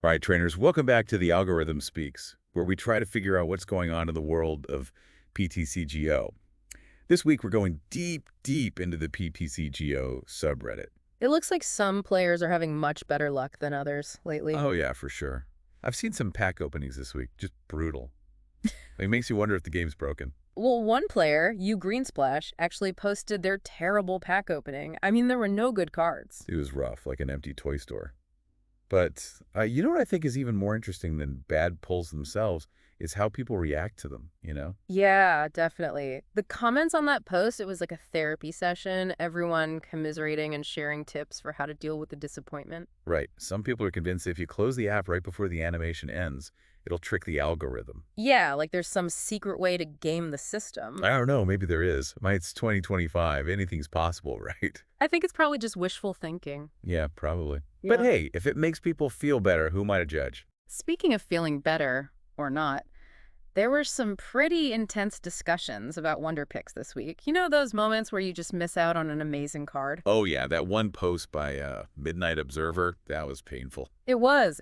All right, trainers, welcome back to the Algorithm Speaks, where we try to figure out what's going on in the world of PTCGO. This week, we're going deep into the PTCGO subreddit. It looks like some players are having much better luck than others lately. Oh, yeah, for sure. I've seen some pack openings this week, just brutal. It makes you wonder if the game's broken. Well, one player, U Greensplash, actually posted their terrible pack opening. I mean, there were no good cards. It was rough, like an empty toy store. But you know what I think is even more interesting than bad pulls themselves is how people react to them, you know? Yeah, definitely. The comments on that post, it was like a therapy session, everyone commiserating and sharing tips for how to deal with the disappointment. Right. Some people are convinced if you close the app right before the animation ends, it'll trick the algorithm. Yeah, like there's some secret way to game the system. I don't know. Maybe there is. It's 2025. Anything's possible, right? I think it's probably just wishful thinking. Yeah, probably. But Yeah. hey, if it makes people feel better, who am I to judge? Speaking of feeling better, or not, there were some pretty intense discussions about Wonder Picks this week. You know those moments where you just miss out on an amazing card? Oh, yeah. That one post by Midnight Observer, that was painful. It was.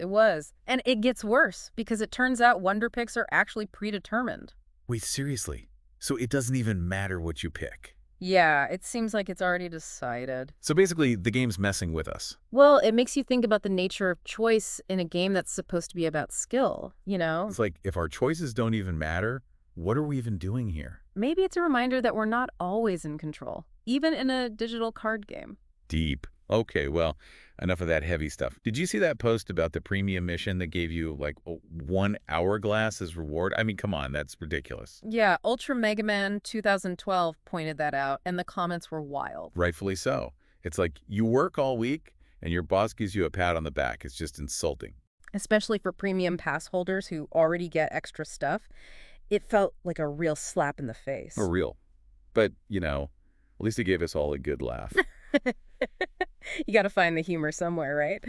And it gets worse because it turns out Wonder Picks are actually predetermined. Wait, seriously? So it doesn't even matter what you pick? Yeah, it seems like it's already decided. So basically, the game's messing with us. Well, it makes you think about the nature of choice in a game that's supposed to be about skill, you know? It's like, if our choices don't even matter, what are we even doing here? Maybe it's a reminder that we're not always in control, even in a digital card game. Deep. Okay, well, enough of that heavy stuff. Did you see that post about the premium mission that gave you, like, 1 hourglass as reward? I mean, come on, that's ridiculous. Yeah, Ultra Mega Man 2012 pointed that out, and the comments were wild. Rightfully so. It's like, you work all week, and your boss gives you a pat on the back. It's just insulting. Especially for premium pass holders who already get extra stuff. It felt like a real slap in the face. For real. But, at least it gave us all a good laugh. You got to find the humor somewhere, right?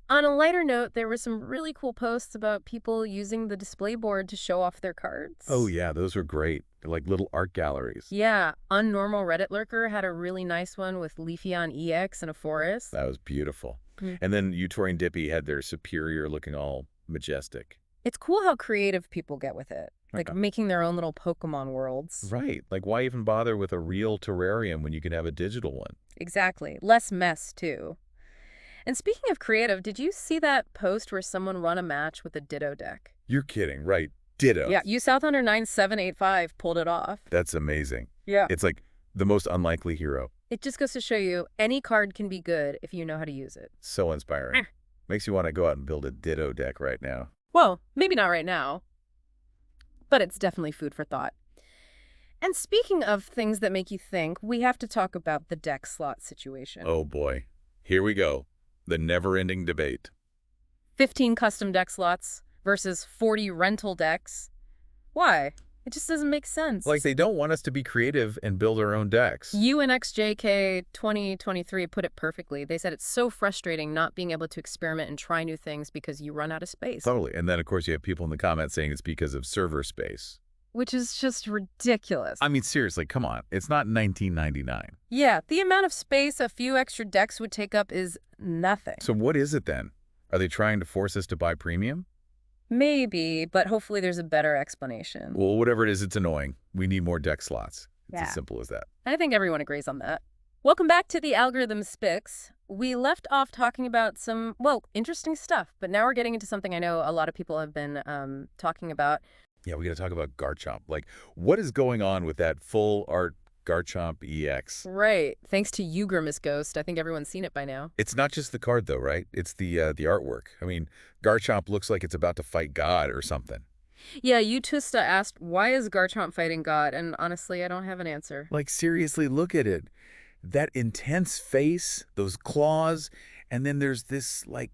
On a lighter note, there were some really cool posts about people using the display board to show off their cards. Oh, yeah, those were great. They're like little art galleries. Yeah, Unnormal Reddit Lurker had a really nice one with Leafeon EX in a forest. That was beautiful. Mm. And then Utori and Dippy had their superior looking all majestic. It's cool how creative people get with it, like Okay. making their own little Pokemon worlds. Right. Like, why even bother with a real terrarium when you can have a digital one? Exactly. Less mess, too. And speaking of creative, did you see that post where someone run a match with a Ditto deck? You're kidding, right? Ditto. Yeah, you South Under 9785 pulled it off. That's amazing. Yeah. It's like the most unlikely hero. It just goes to show you any card can be good if you know how to use it. So inspiring. Makes you want to go out and build a Ditto deck right now. Well, maybe not right now, but it's definitely food for thought. And speaking of things that make you think, we have to talk about the deck slot situation. Oh boy. Here we go. The never-ending debate. 15 custom deck slots versus 40 rental decks. Why? It just doesn't make sense. Like, they don't want us to be creative and build our own decks. UNXJK 2023 put it perfectly. They said it's so frustrating not being able to experiment and try new things because you run out of space. Totally. And then, of course, you have people in the comments saying it's because of server space. Which is just ridiculous. I mean, seriously, come on. It's not 1999. Yeah, the amount of space a few extra decks would take up is nothing. So what is it then? Are they trying to force us to buy premium? Maybe, but hopefully there's a better explanation. Well, whatever it is, it's annoying. We need more deck slots. It's Yeah. as simple as that. I think everyone agrees on that. Welcome back to the Algorithm Speaks. We left off talking about some, well, interesting stuff, but now we're getting into something I know a lot of people have been talking about. Yeah, we got to talk about Garchomp. Like, what is going on with that full art Garchomp EX? Right. Thanks to Ugrimus Ghost. I think everyone's seen it by now. It's not just the card, though, right? It's the artwork. I mean, Garchomp looks like it's about to fight God or something. Yeah, Utista asked, why is Garchomp fighting God? And honestly, I don't have an answer. Like, seriously, look at it. That intense face, those claws, and then there's this, like,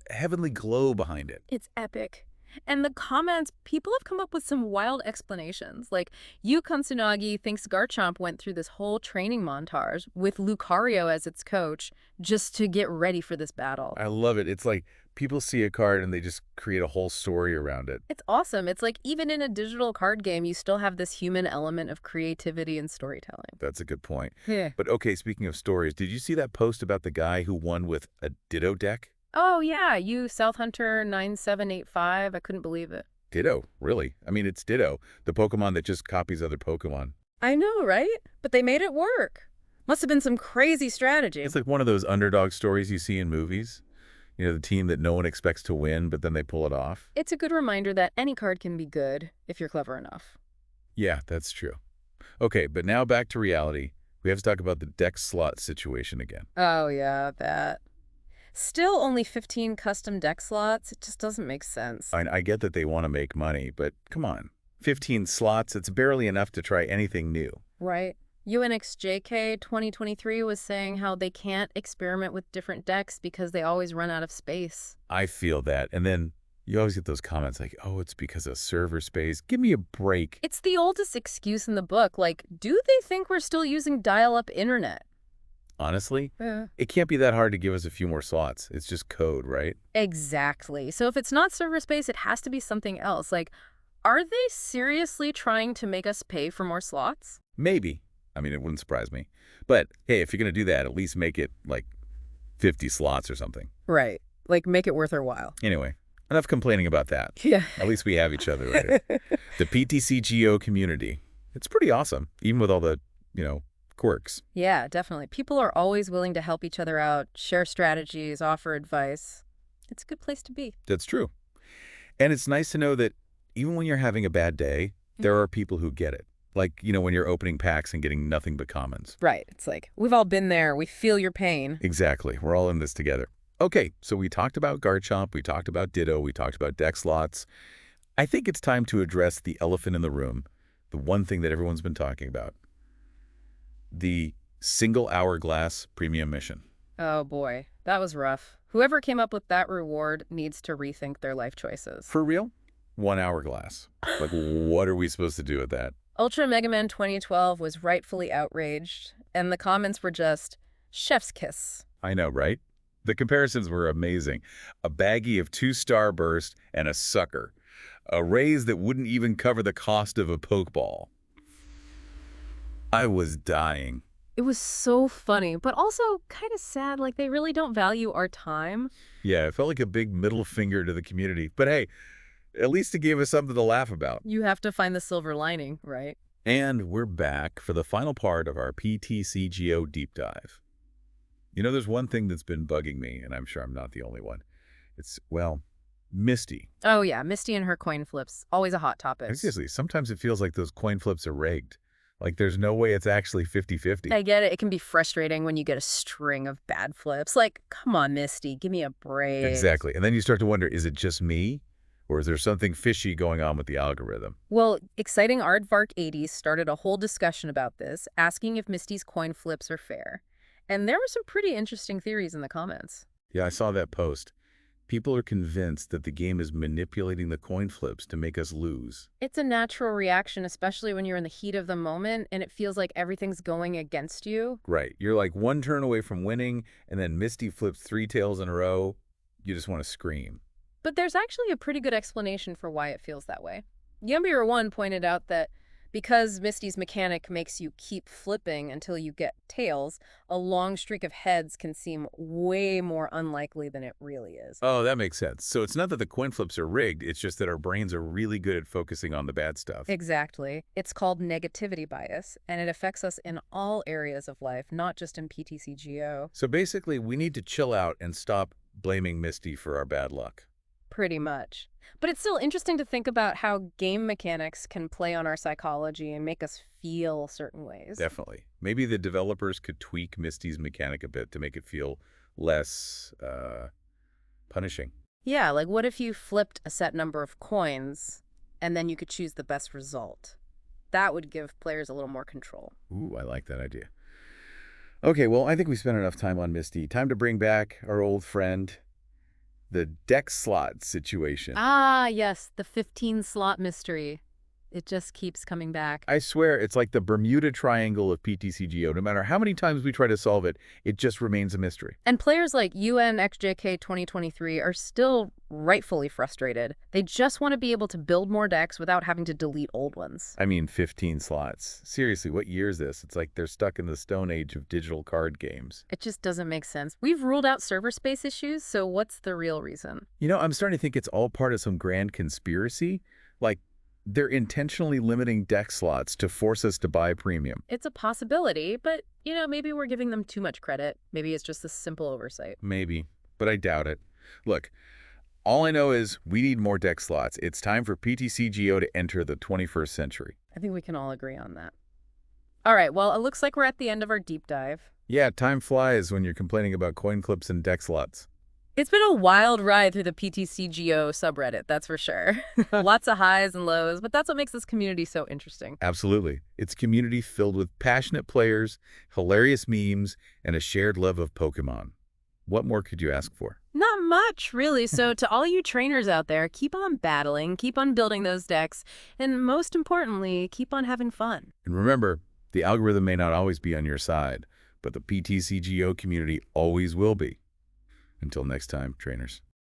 heavenly glow behind it. It's epic. And the comments, people have come up with some wild explanations. Like, Yu Kunsanagi thinks Garchomp went through this whole training montage with Lucario as its coach just to get ready for this battle. I love it. It's like people see a card and they just create a whole story around it. It's awesome. It's like even in a digital card game, you still have this human element of creativity and storytelling. That's a good point. Yeah. But okay, speaking of stories, did you see that post about the guy who won with a Ditto deck? Oh, yeah, you South Hunter 9785. I couldn't believe it. Ditto, really. I mean, it's Ditto, the Pokemon that just copies other Pokemon. I know, right? But they made it work. Must have been some crazy strategy. It's like one of those underdog stories you see in movies. You know, the team that no one expects to win, but then they pull it off. It's a good reminder that any card can be good if you're clever enough. Yeah, that's true. Okay, but now back to reality. We have to talk about the deck slot situation again. Oh, yeah, that. Still only 15 custom deck slots. It just doesn't make sense. I get that they want to make money, but come on. 15 slots, it's barely enough to try anything new. Right. UNXJK 2023 was saying how they can't experiment with different decks because they always run out of space. I feel that. And then you always get those comments like, oh, it's because of server space. Give me a break. It's the oldest excuse in the book. Like, do they think we're still using dial-up internet? Honestly, Yeah. it can't be that hard to give us a few more slots. It's just code, right? Exactly. So if it's not server space, it has to be something else. Like, are they seriously trying to make us pay for more slots? Maybe. I mean, it wouldn't surprise me. But hey, if you're going to do that, at least make it like 50 slots or something. Right. Like, make it worth our while. Anyway, enough complaining about that. Yeah. At least we have each other, right? The PTCGO community. It's pretty awesome, even with all the, quirks. Yeah, definitely. People are always willing to help each other out, share strategies, offer advice. It's a good place to be. That's true. And it's nice to know that even when you're having a bad day, there are people who get it. Like, when you're opening packs and getting nothing but commons. Right. It's like, we've all been there. We feel your pain. Exactly. We're all in this together. Okay, so we talked about Garchomp, we talked about Ditto, we talked about deck slots. I think it's time to address the elephant in the room, the one thing that everyone's been talking about. The single hourglass premium mission. Oh boy, that was rough. Whoever came up with that reward needs to rethink their life choices. For real? 1 hourglass. Like, what are we supposed to do with that? Ultra Mega Man 2012 was rightfully outraged, and the comments were just, chef's kiss. I know, right? The comparisons were amazing. A baggie of 2 Starburst and a sucker. A raise that wouldn't even cover the cost of a Pokeball. I was dying. It was so funny, but also kind of sad, like they really don't value our time. Yeah, it felt like a big middle finger to the community. But hey, at least it gave us something to laugh about. You have to find the silver lining, right? And we're back for the final part of our PTCGO deep dive. There's one thing that's been bugging me, and I'm sure I'm not the only one. It's, Misty. Oh yeah, Misty and her coin flips, always a hot topic. Seriously, sometimes it feels like those coin flips are rigged. Like there's no way it's actually 50-50. I get it. It can be frustrating when you get a string of bad flips. Like, come on, Misty, give me a break. Exactly. And then you start to wonder, is it just me? Or is there something fishy going on with the algorithm? Well, Exciting Aardvark 80s started a whole discussion about this, asking if Misty's coin flips are fair. And there were some pretty interesting theories in the comments. Yeah, I saw that post. People are convinced that the game is manipulating the coin flips to make us lose. It's a natural reaction, especially when you're in the heat of the moment and it feels like everything's going against you. Right. You're like one turn away from winning, and then Misty flips 3 tails in a row. You just want to scream. But there's actually a pretty good explanation for why it feels that way. Yumbier1 pointed out that because Misty's mechanic makes you keep flipping until you get tails, a long streak of heads can seem way more unlikely than it really is. Oh, that makes sense. So it's not that the coin flips are rigged, it's just that our brains are really good at focusing on the bad stuff. Exactly. It's called negativity bias, and it affects us in all areas of life, not just in PTCGO. So basically, we need to chill out and stop blaming Misty for our bad luck. Pretty much. But it's still interesting to think about how game mechanics can play on our psychology and make us feel certain ways. Definitely. Maybe the developers could tweak Misty's mechanic a bit to make it feel less punishing. Yeah, like what if you flipped a set number of coins and then you could choose the best result? That would give players a little more control. Ooh, I like that idea. Okay, well, I think we spent enough time on Misty. Time to bring back our old friend, the deck slot situation. Ah, yes, the 15 slot mystery. It just keeps coming back. I swear, it's like the Bermuda Triangle of PTCGO. No matter how many times we try to solve it, it just remains a mystery. And players like UNXJK 2023 are still rightfully frustrated. They just want to be able to build more decks without having to delete old ones. I mean, 15 slots. Seriously, what year is this? It's like they're stuck in the Stone Age of digital card games. It just doesn't make sense. We've ruled out server space issues, so what's the real reason? You know, I'm starting to think it's all part of some grand conspiracy. Like, they're intentionally limiting deck slots to force us to buy premium. It's a possibility, but, maybe we're giving them too much credit. Maybe it's just a simple oversight. Maybe, but I doubt it. Look, all I know is we need more deck slots. It's time for PTCGO to enter the 21st century. I think we can all agree on that. All right, well, it looks like we're at the end of our deep dive. Yeah, time flies when you're complaining about coin clips and deck slots. It's been a wild ride through the PTCGO subreddit, that's for sure. Lots of highs and lows, but that's what makes this community so interesting. Absolutely. It's a community filled with passionate players, hilarious memes, and a shared love of Pokémon. What more could you ask for? Not much, really. So to all you trainers out there, keep on battling, keep on building those decks, and most importantly, keep on having fun. And remember, the algorithm may not always be on your side, but the PTCGO community always will be. Until next time, trainers.